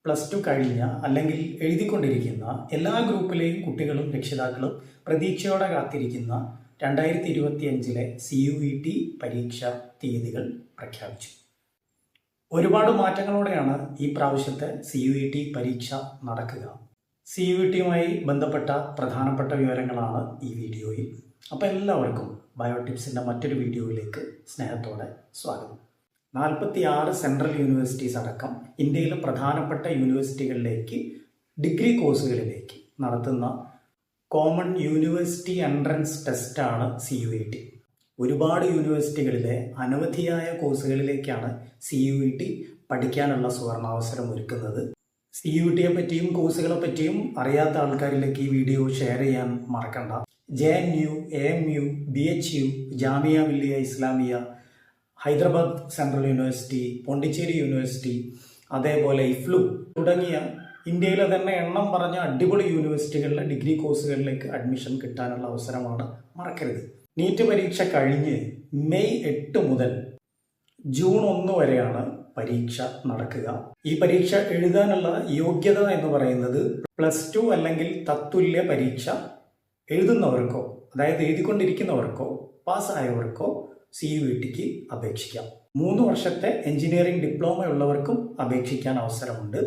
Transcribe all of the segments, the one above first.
+2 കഴിഞ്ഞ അല്ലെങ്കിൽ എഴുതിക്കൊണ്ടിരിക്കുന്ന എല്ലാ ഗ്രൂപ്പിലെയും കുട്ടികളും രക്ഷിതാക്കളും പ്രതീക്ഷയോടെ കാത്തിരിക്കുന്ന 2025 CUET പരീക്ഷാ തീയതികൾ പ്രഖ്യാപിച്ചു. ഒരുപാട് മാറ്റങ്ങളോടെയാണ് ഈ പ്രാവശ്യത്തെ CUET പരീക്ഷ നടക്കുക. CUETയുമായി ബന്ധപ്പെട്ട പ്രധാനപ്പെട്ട വിവരങ്ങളാണ് ഈ വീഡിയോയിൽ. അപ്പോൾ എല്ലാവർക്കും ബയോടിപ്സിൻ്റെ മറ്റൊരു വീഡിയോയിലേക്ക് സ്നേഹത്തോടെ സ്വാഗതം. 46 സെൻട്രൽ യൂണിവേഴ്സിറ്റീസ് അടക്കം ഇന്ത്യയിലെ പ്രധാനപ്പെട്ട യൂണിവേഴ്സിറ്റികളിലേക്ക് ഡിഗ്രി കോഴ്സുകളിലേക്ക് നടത്തുന്ന കോമൺ യൂണിവേഴ്സിറ്റി എൻട്രൻസ് ടെസ്റ്റാണ് CUET. ഒരുപാട് യൂണിവേഴ്സിറ്റികളിലെ അനവധിയായ കോഴ്സുകളിലേക്കാണ് CUET പഠിക്കാനുള്ള സുവർണാവസരം ഒരുക്കുന്നത്. CUETയെ പറ്റിയും കോഴ്സുകളെ പറ്റിയും അറിയാത്ത ആൾക്കാരിലേക്ക് ഈ വീഡിയോ ഷെയർ ചെയ്യാൻ മറക്കണ്ട. JNU, AMU, BHU, Jamia Millia Islamia, Hyderabad central university, Pondicherry university, അതേപോലെ IFLU തുടങ്ങിയ ഇന്ത്യയിലെ തന്നെ എണ്ണം പറഞ്ഞ അടിപൊളി യൂണിവേഴ്സിറ്റികളിലെ ഡിഗ്രി കോഴ്സുകളിലേക്ക് അഡ്മിഷൻ കിട്ടാനുള്ള അവസരമാണ്, മറക്കരുത്. നീറ്റ് പരീക്ഷ കഴിഞ്ഞ് മെയ് 8 മുതൽ ജൂൺ 1 വരെയാണ് പരീക്ഷ നടക്കുക. ഈ പരീക്ഷ എഴുതാനുള്ള യോഗ്യത എന്ന് പറയുന്നത് +2 അല്ലെങ്കിൽ തത്തുല്യ പരീക്ഷ എഴുതുന്നവർക്കോ, അതായത് എഴുതിക്കൊണ്ടിരിക്കുന്നവർക്കോ പാസ്സായവർക്കോ CUETക്ക് അപേക്ഷിക്കാം. 3 വർഷത്തെ എഞ്ചിനീയറിംഗ് ഡിപ്ലോമ ഉള്ളവർക്കും അപേക്ഷിക്കാൻ അവസരമുണ്ട്.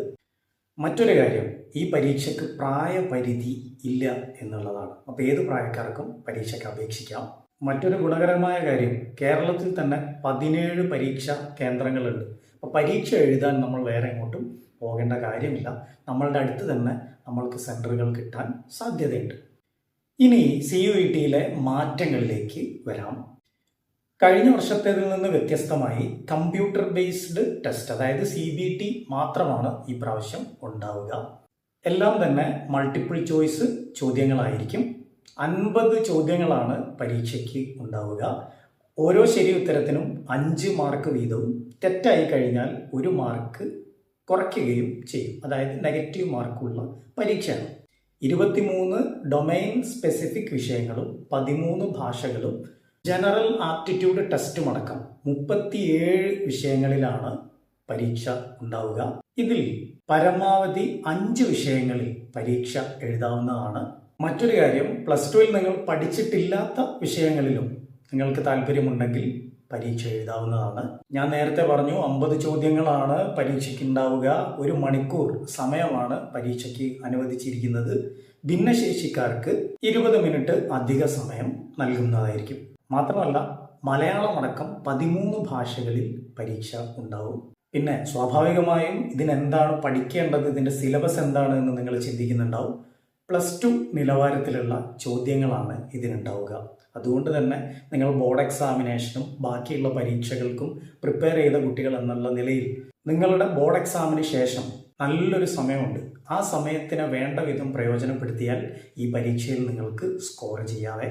മറ്റൊരു കാര്യം, ഈ പരീക്ഷയ്ക്ക് പ്രായപരിധി ഇല്ല എന്നുള്ളതാണ്. അപ്പോൾ ഏത് പ്രായക്കാർക്കും പരീക്ഷയ്ക്ക് അപേക്ഷിക്കാം. മറ്റൊരു ഗുണകരമായ കാര്യം, കേരളത്തിൽ തന്നെ 17 പരീക്ഷാ കേന്ദ്രങ്ങളുണ്ട്. അപ്പോൾ പരീക്ഷ എഴുതാൻ നമ്മൾ വേറെ എങ്ങോട്ടും പോകേണ്ട കാര്യമില്ല. നമ്മളുടെ അടുത്ത് തന്നെ നമ്മൾക്ക് സെൻറ്ററുകൾ കിട്ടാൻ സാധ്യതയുണ്ട്. ഇനി CUETയിലെ മാറ്റങ്ങളിലേക്ക് വരാം. കഴിഞ്ഞ വർഷത്തേതിൽ നിന്ന് വ്യത്യസ്തമായി കമ്പ്യൂട്ടർ ബേസ്ഡ് ടെസ്റ്റ്, അതായത് CBT മാത്രമാണ് ഈ പ്രാവശ്യം ഉണ്ടാവുക. എല്ലാം തന്നെ മൾട്ടിപ്പിൾ ചോയ്സ് ചോദ്യങ്ങളായിരിക്കും. 50 ചോദ്യങ്ങളാണ് പരീക്ഷയ്ക്ക് ഉണ്ടാവുക. ഓരോ ശരി ഉത്തരത്തിനും 5 മാർക്ക് വീതവും, തെറ്റായി കഴിഞ്ഞാൽ 1 മാർക്ക് കുറയ്ക്കുകയും ചെയ്യും. അതായത് നെഗറ്റീവ് മാർക്കുള്ള പരീക്ഷയാണ്. 23 ഡൊമൈൻ സ്പെസിഫിക് വിഷയങ്ങളും 13 ഭാഷകളും ജനറൽ ആപ്റ്റിറ്റ്യൂഡ് ടെസ്റ്റും അടക്കം 37 വിഷയങ്ങളിലാണ് പരീക്ഷ ഉണ്ടാവുക. ഇതിൽ പരമാവധി 5 വിഷയങ്ങളിൽ പരീക്ഷ എഴുതാവുന്നതാണ്. മറ്റൊരു കാര്യം, +2ൽ നിങ്ങൾ പഠിച്ചിട്ടില്ലാത്ത വിഷയങ്ങളിലും നിങ്ങൾക്ക് താല്പര്യമുണ്ടെങ്കിൽ പരീക്ഷ എഴുതാവുന്നതാണ്. ഞാൻ നേരത്തെ പറഞ്ഞു 50 ചോദ്യങ്ങളാണ് പരീക്ഷയ്ക്ക് ഉണ്ടാവുക. 1 മണിക്കൂർ സമയമാണ് പരീക്ഷയ്ക്ക് അനുവദിച്ചിരിക്കുന്നത്. ഭിന്നശേഷിക്കാർക്ക് 20 മിനിറ്റ് അധിക സമയം നൽകുന്നതായിരിക്കും. മാത്രമല്ല മലയാളം അടക്കം 13 ഭാഷകളിൽ പരീക്ഷ ഉണ്ടാവും. പിന്നെ സ്വാഭാവികമായും ഇതിനെന്താണ് പഠിക്കേണ്ടത്, ഇതിൻ്റെ സിലബസ് എന്താണ് എന്ന് നിങ്ങൾ ചിന്തിക്കുന്നുണ്ടാവും. +2 നിലവാരത്തിലുള്ള ചോദ്യങ്ങളാണ് ഇതിനുണ്ടാവുക. അതുകൊണ്ട് തന്നെ നിങ്ങൾ ബോർഡ് എക്സാമിനേഷനും ബാക്കിയുള്ള പരീക്ഷകൾക്കും പ്രിപ്പയർ ചെയ്ത കുട്ടികൾ എന്നുള്ള നിലയിൽ നിങ്ങളുടെ ബോർഡ് എക്സാമിന് ശേഷം നല്ലൊരു സമയമുണ്ട്. ആ സമയത്തിന് വേണ്ട വിധം പ്രയോജനപ്പെടുത്തിയാൽ ഈ പരീക്ഷയിൽ നിങ്ങൾക്ക് സ്കോർ ചെയ്യാവേ.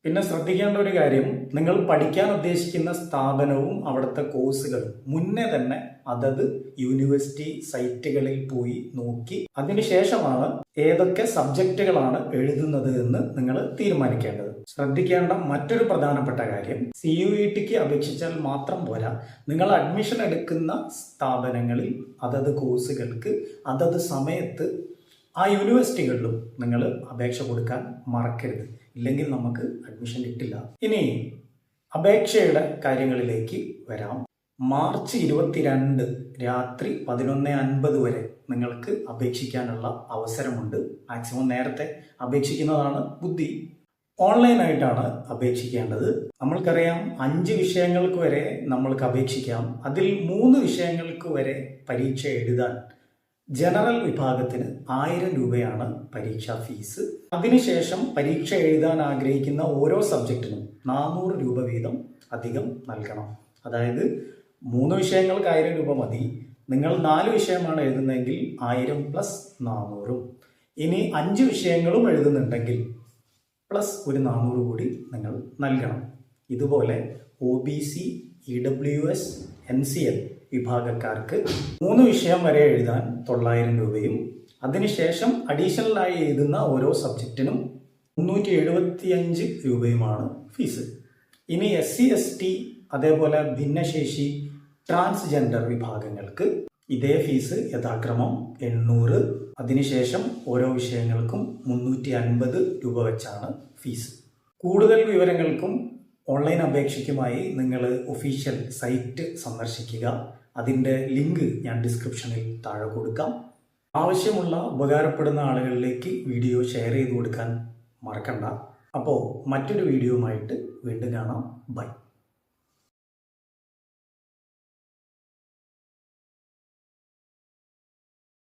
പിന്നെ ശ്രദ്ധിക്കേണ്ട ഒരു കാര്യം, നിങ്ങൾ പഠിക്കാൻ ഉദ്ദേശിക്കുന്ന സ്ഥാപനവും അവിടുത്തെ കോഴ്സുകളും മുന്നേ തന്നെ അതത് യൂണിവേഴ്സിറ്റി സൈറ്റുകളിൽ പോയി നോക്കി അതിനുശേഷമാണ് ഏതൊക്കെ സബ്ജക്റ്റുകളാണ് എഴുതുന്നത് എന്ന് നിങ്ങൾ തീരുമാനിക്കേണ്ടത്. ശ്രദ്ധിക്കേണ്ട മറ്റൊരു പ്രധാനപ്പെട്ട കാര്യം, CUETക്ക് അപേക്ഷിച്ചാൽ മാത്രം പോരാ, നിങ്ങൾ അഡ്മിഷൻ എടുക്കുന്ന സ്ഥാപനങ്ങളിൽ അതത് കോഴ്സുകൾക്ക് അതത് സമയത്ത് ആ യൂണിവേഴ്സിറ്റികളിലും നിങ്ങൾ അപേക്ഷ കൊടുക്കാൻ മറക്കരുത്. ഇല്ലെങ്കിൽ നമുക്ക് അഡ്മിഷൻ കിട്ടില്ല. ഇനി അപേക്ഷയുടെ കാര്യങ്ങളിലേക്ക് വരാം. മാർച്ച് 22 രാത്രി 11:50 വരെ നിങ്ങൾക്ക് അപേക്ഷിക്കാനുള്ള അവസരമുണ്ട്. മാക്സിമം നേരത്തെ അപേക്ഷിക്കുന്നതാണ് ബുദ്ധി. ഓൺലൈനായിട്ടാണ് അപേക്ഷിക്കേണ്ടത്. നമ്മൾക്കറിയാം 5 വിഷയങ്ങൾക്ക് വരെ നമ്മൾക്ക് അപേക്ഷിക്കാം. അതിൽ 3 വിഷയങ്ങൾക്ക് വരെ പരീക്ഷ എഴുതാൻ ജനറൽ വിഭാഗത്തിന് 1000 രൂപയാണ് പരീക്ഷാ ഫീസ്. അതിനുശേഷം പരീക്ഷ എഴുതാൻ ആഗ്രഹിക്കുന്ന ഓരോ സബ്ജക്റ്റിനും 400 രൂപ വീതം അധികം നൽകണം. അതായത് 3 വിഷയങ്ങൾക്ക് 1000 രൂപ മതി. നിങ്ങൾ 4 വിഷയമാണ് എഴുതുന്നതെങ്കിൽ 1000 + 400. ഇനി 5 വിഷയങ്ങളും എഴുതുന്നുണ്ടെങ്കിൽ പ്ലസ് ഒരു 400 കൂടി നിങ്ങൾ നൽകണം. ഇതുപോലെ OBC, EWS, NCL വിഭാഗക്കാർക്ക് 3 വിഷയം വരെ എഴുതാൻ 900 രൂപയും അതിനുശേഷം അഡീഷണലായി എഴുതുന്ന ഓരോ സബ്ജക്റ്റിനും 375 രൂപയുമാണ് ഫീസ്. ഇനി SC, ST അതേപോലെ ഭിന്നശേഷി, ട്രാൻസ്ജെൻഡർ വിഭാഗങ്ങൾക്ക് ഇതേ ഫീസ് യഥാക്രമം 800. അതിനുശേഷം ഓരോ വിഷയങ്ങൾക്കും 350 രൂപ വെച്ചാണ് ഫീസ്. കൂടുതൽ വിവരങ്ങൾക്കും ഓൺലൈൻ അപേക്ഷയ്ക്കുമായി നിങ്ങൾ ഒഫീഷ്യൽ സൈറ്റ് സന്ദർശിക്കുക. അതിൻ്റെ ലിങ്ക് ഞാൻ ഡിസ്ക്രിപ്ഷനിൽ താഴെ കൊടുക്കാം. ആവശ്യമുള്ള ഉപകാരപ്പെടുന്ന ആളുകളിലേക്ക് വീഡിയോ ഷെയർ ചെയ്ത് കൊടുക്കാൻ മറക്കണ്ട. അപ്പോൾ മറ്റൊരു വീഡിയോയുമായിട്ട് വീണ്ടും കാണാം. ബൈ.